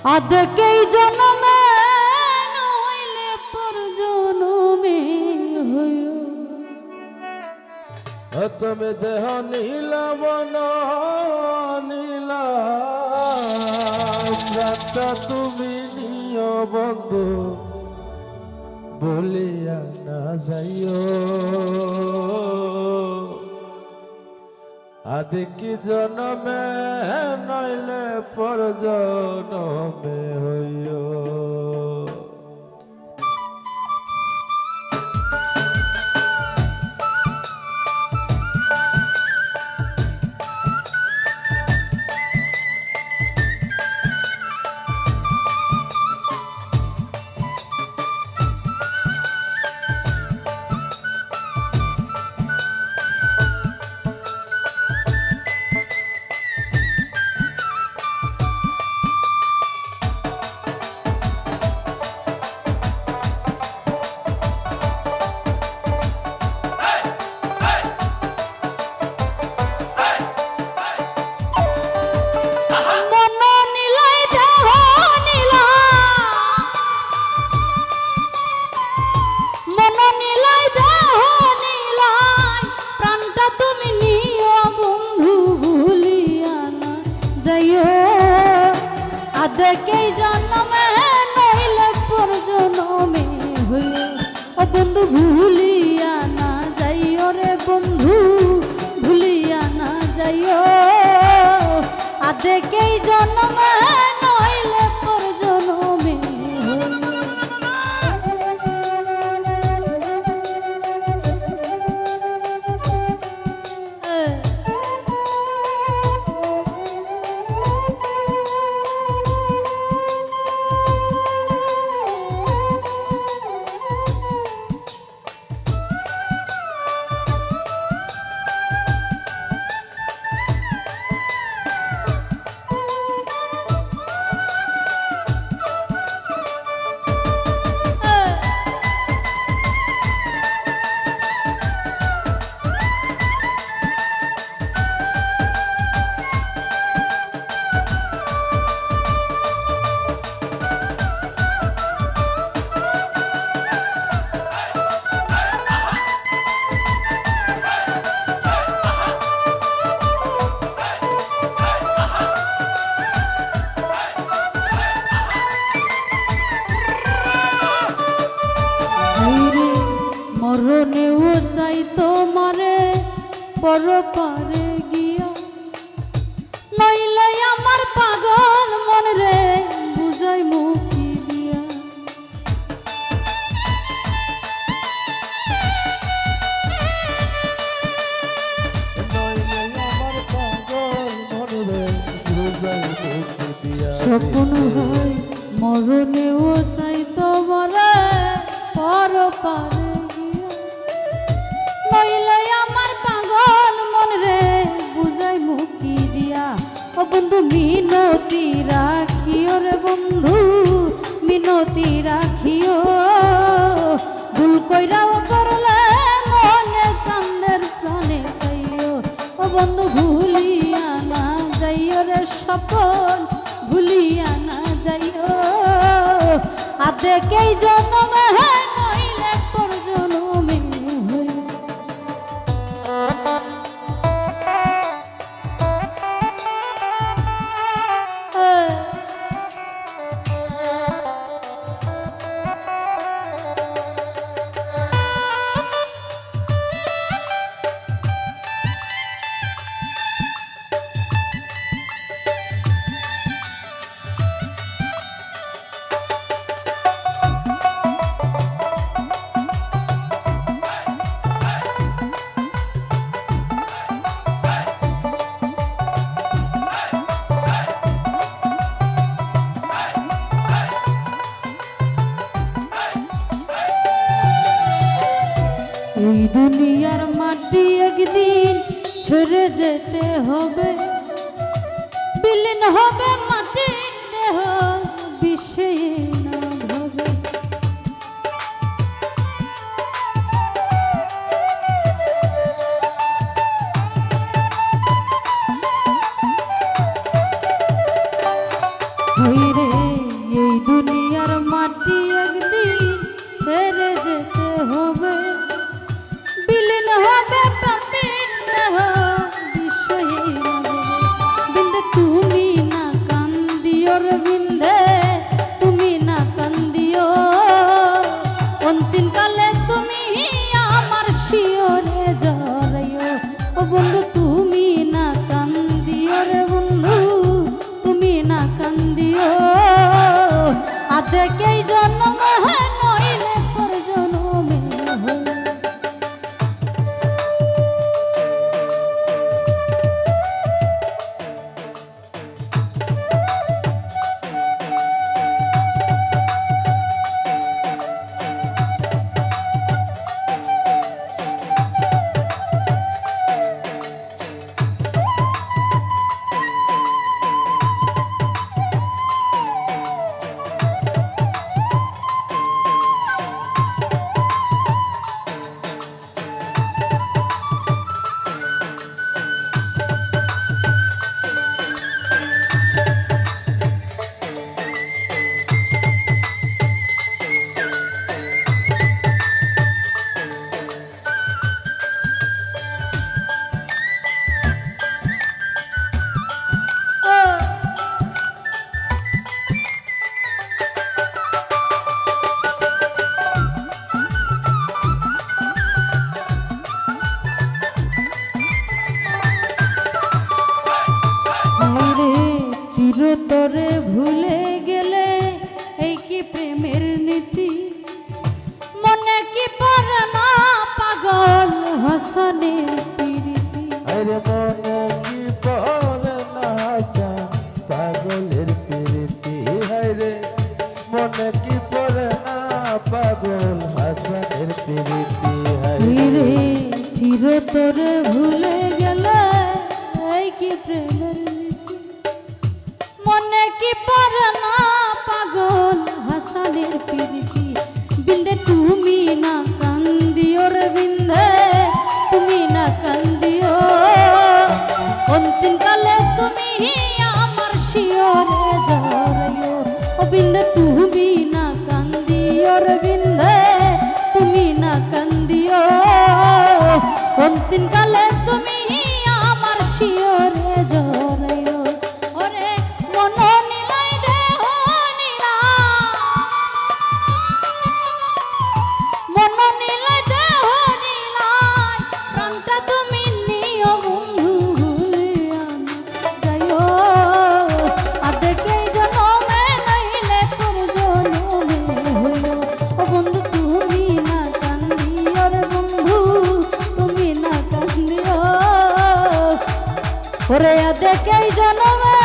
আদকেই জন্মে নইলে পর জন্মে হইও তুমি দেহ নীলবন নীলা প্রাণটা তুমি নিয় বন্ধু বলিয়া না যাইও আদি কি জন্মে নইলে পর জন্মে হইও আদকেই জন্মে নইলে পর জন্মে হইও ও বন্ধু ভুলিয়া না যাইও রে বন্ধু ভুলিয়া না যাইও আদকেই জন্মে নইলে পর জন্মে মরণেও চাই তোমারে পর পারে গিয়া নইলে আমার পাগল মন রে বুঝাই মুখি দিয়া স্বপ্ন হয় মরণেও চাই তোমারে পর পারে নইলে আমার পাগল মন রে বুঝাই মুখি দিয়া ও বন্ধু মিনতি রাখিও রে বন্ধু মিনতি রাখিও ভুল কইরাও করলে মনে চাঁদের প্রাণে চাইও ও বন্ধু ভুলিয়া না যাইও রে স্বপন ভুলিয়া না যাইও আদকেই জন্মে নইলে পর জন্মে এই দুনিয়ার মাটি একদিন ছেড়ে যেতে হবে বিলীন হবে মাটির দেহ বিষে না হবে রে স্মৃতি একদিন ছেড়ে যেতে হবে, বিলীন হবে পাপের দেহ বিশ্বহীন হবে। বিন্দে তুমি না কান্দিও রে বিন্দে, তুমি না কান্দিও, অন্তিম কালে তুমি আমার শিয়রে জড়াইও। ও বন্ধু তুমি না কান্দিও রে বন্ধু, তুমি না কান্দিও, আধেকেই জন্ম নইলে পর জন্মে হয়। চিরতরে ভুলে গেলে এই কি প্রেমের নীতি, মনে কি পড়ে না পাগল হাসানের প্রীতি। আরে মনে কি পড়ে না হাসান পাগলের প্রীতি, হায়রে মনে কি পড়ে না পাগল হাসানের প্রীতি। হায়রে চিরতরে ভুলে গেলে এই কি প্রেমের নীতি, মনে কি পড়ে না পাগল হাসানের প্রীতি। বিন্দে তুমি না কান্দিও রে বিন্দে, তুমি না কান্দিও, অন্তিম কালে তুমি আমার শিয়রে জড়াইও। ও বিন্দে তুমি না কান্দিও রে বিন্দে, তুমি না কান্দিও, অন্তিম কালে তুমি আমার শিয়রে জড়াইও। ওরে মন নিলাই দেহ নিলাই, মন নিলাই দেহ নিলাই, প্রাণটা তুমি নিও বন্ধু ভুলিয়া না যাইও। আধেকেই জনমে নইলে পর জনমে হইও। ও বন্ধু তুমি না কান্দিও রে বন্ধু, তুমি না কান্দিও, ওরে আধেকেই জনমে